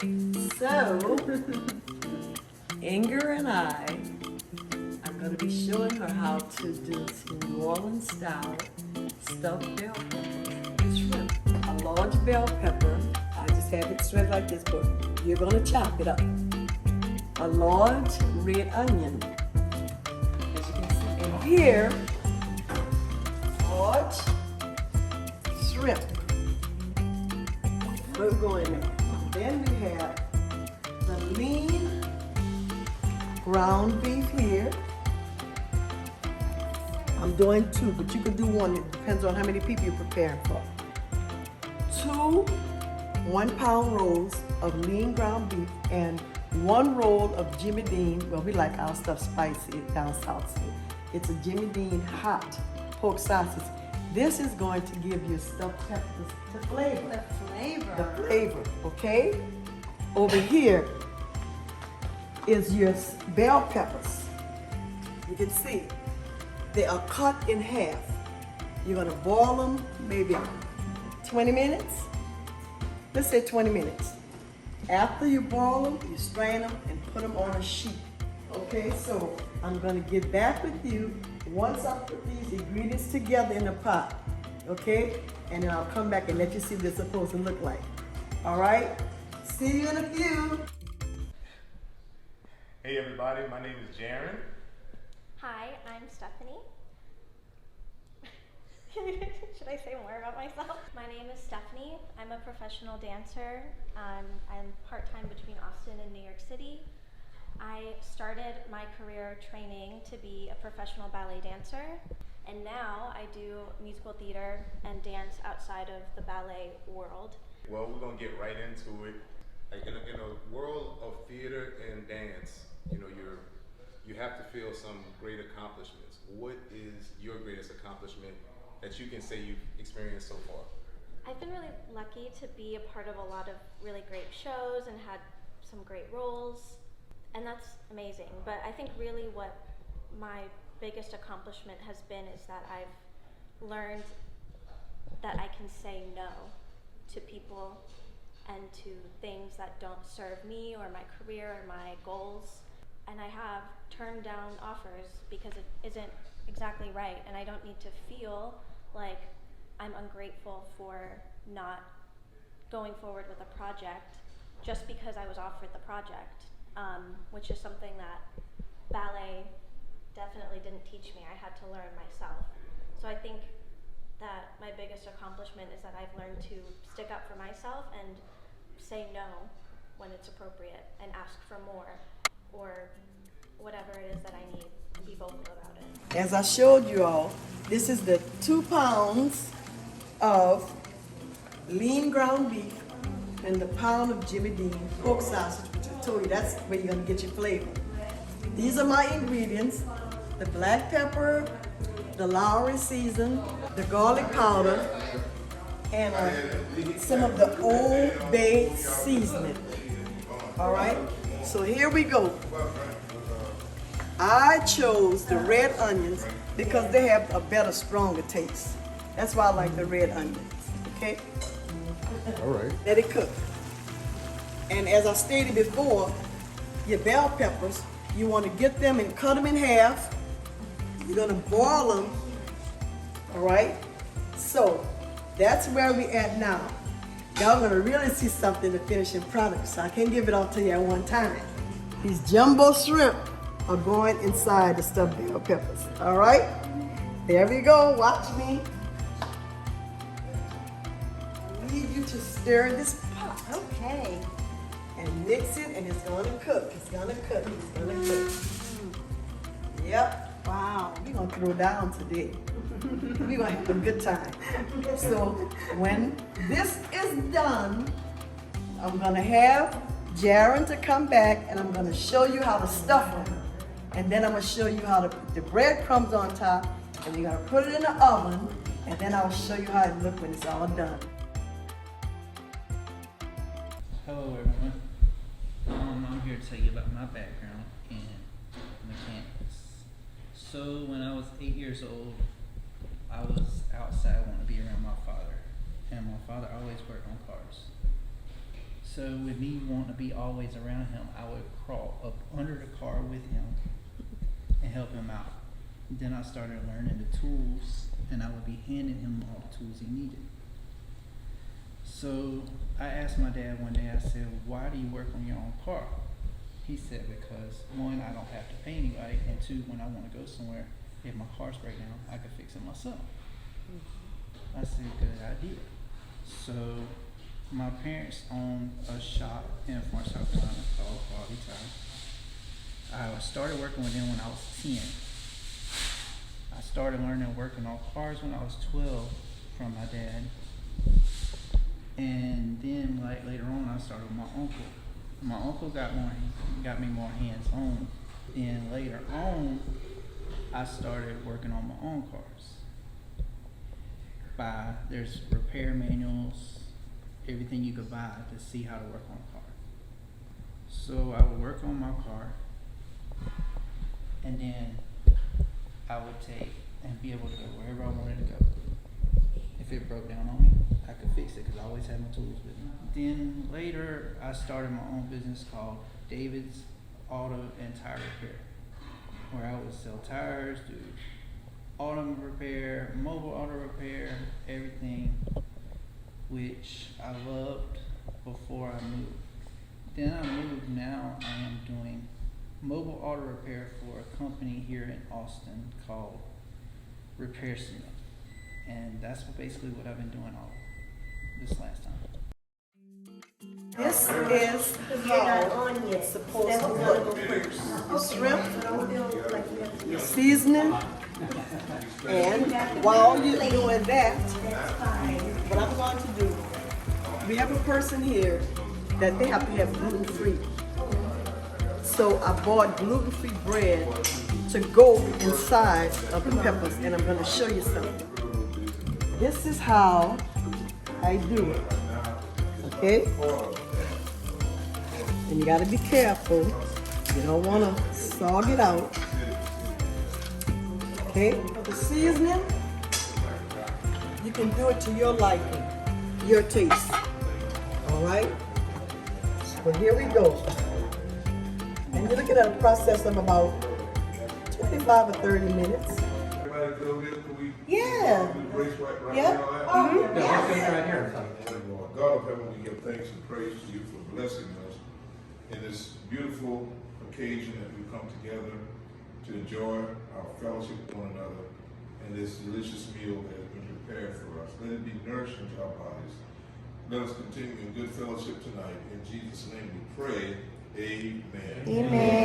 So, Inger and I are going to be showing her how to do some New Orleans style stuffed bell pepper with shrimp. A large bell pepper, I just have it shred like this, but you're going to chop it up. A large red onion, as you can see. And here, large shrimp. We're going there. Then we have the lean ground beef here. I'm doing 2, but you could do 1. It depends on how many people you're preparing for. 2 1-pound rolls of lean ground beef and 1 roll of Jimmy Dean. Well, we like our stuff spicy down south. So it's a Jimmy Dean hot pork sausage. This is going to give your stuffed peppers the flavor. The flavor, okay? Over here is your bell peppers. You can see they are cut in half. You're gonna boil them maybe 20 minutes. Let's say 20 minutes. After you boil them, you strain them and put them on a sheet. Okay, so I'm gonna get back with you once I put these ingredients together in a pot. Okay, and then I'll come back and let you see what they're supposed to look like. All right, see you in a few. Hey everybody, my name is Jaron. Hi, I'm Stephanie. Should I say more about myself? My name is Stephanie. I'm a professional dancer. I'm part-time between Austin and New York City. I started my career training to be a professional ballet dancer, and now I do musical theater and dance outside of the ballet world. Well, we're gonna get right into it. Like in a world of theater and dance, you know, you have to feel some great accomplishments. What is your greatest accomplishment that you can say you've experienced so far? I've been really lucky to be a part of a lot of really great shows and had some great roles, and that's amazing. But I think really what my biggest accomplishment has been is that I've learned that I can say no to people and to things that don't serve me or my career or my goals. And I have turned down offers because it isn't exactly right, and I don't need to feel like I'm ungrateful for not going forward with a project just because I was offered the project, which is something that ballet definitely didn't teach me. I had to learn myself. So I think that my biggest accomplishment is that I've learned to stick up for myself and say no when it's appropriate and ask for more or whatever it is that I need and be vocal about it. As I showed you all, this is the 2 pounds of lean ground beef and the pound of Jimmy Dean pork sausage, which I told you that's where you're gonna get your flavor. These are my ingredients: the black pepper, the Lowry season, the garlic powder, and some of the Old Bay seasoning. All right, so here we go. I chose the red onions because they have a better, stronger taste. That's why I like the red onions, okay? All right. Let it cook. And as I stated before, your bell peppers, you want to get them and cut them in half. You're gonna boil them, all right? So that's where we at now. Y'all gonna really see something, the finishing product, so I can't give it all to you at one time. These jumbo shrimp are going inside the stuffed bell peppers, all right? There we go, watch me. I need you to stir this pot. Okay. And mix it, and it's gonna cook. It's gonna cook. It's gonna cook. Yep. Wow. We're gonna throw down today. We're gonna have a good time. So when this is done, I'm gonna have Jaron to come back, and I'm gonna show you how to stuff them. And then I'm gonna show you how to put the breadcrumbs on top, and you're gonna put it in the oven, and then I'll show you how it looks when it's all done. Hello everyone. I'm here to tell you about my background in mechanics. So when I was 8 years old, I was outside wanting to be around my father. And my father always worked on cars. So with me wanting to be always around him, I would crawl up under the car with him and help him out. Then I started learning the tools, and I would be handing him all the tools he needed. So I asked my dad one day, I said, why do you work on your own car? He said, because one, I don't have to pay anybody, and two, when I want to go somewhere, if my car's break down, I can fix it myself. I said, good idea. So my parents own a shop in Florence, South Carolina called Quality Tire. I started working with them when I was 10. I started learning working on cars when I was 12 from my dad. And then like later on I started with my uncle. My uncle got me more hands-on. Then later on I started working on my own cars. There's repair manuals, everything you could buy to see how to work on a car. So I would work on my car, and then I would take and be able to go wherever I wanted to go. If it broke down on me, I could fix it because I always had my tools with me. Then later, I started my own business called David's Auto and Tire Repair, where I would sell tires, do auto repair, mobile auto repair, everything, which I loved before I moved. Then I moved, now I am doing mobile auto repair for a company here in Austin called Repair Cement. And that's basically what I've been doing all this last time. This is how it's supposed to look. Your shrimp, your seasoning, and while you're doing that, what I'm going to do, we have a person here that they have to have gluten-free. So I bought gluten-free bread to go inside of the peppers, and I'm going to show you something. This is how I do it, okay? And you gotta be careful. You don't wanna sog it out. Okay, for the seasoning, you can do it to your liking, your taste. All right? So here we go. And you're looking at a process of about 25 or 30 minutes. Everybody go here, can we? Yeah. Do the grace right Yeah. now? Mhm. Lord God of heaven, we give thanks and praise to you for blessing us in this beautiful occasion that we come together to enjoy our fellowship with one another and this delicious meal that has been prepared for us. Let it be nourishing to our bodies. Let us continue in good fellowship tonight. In Jesus' name we pray. Amen. Amen.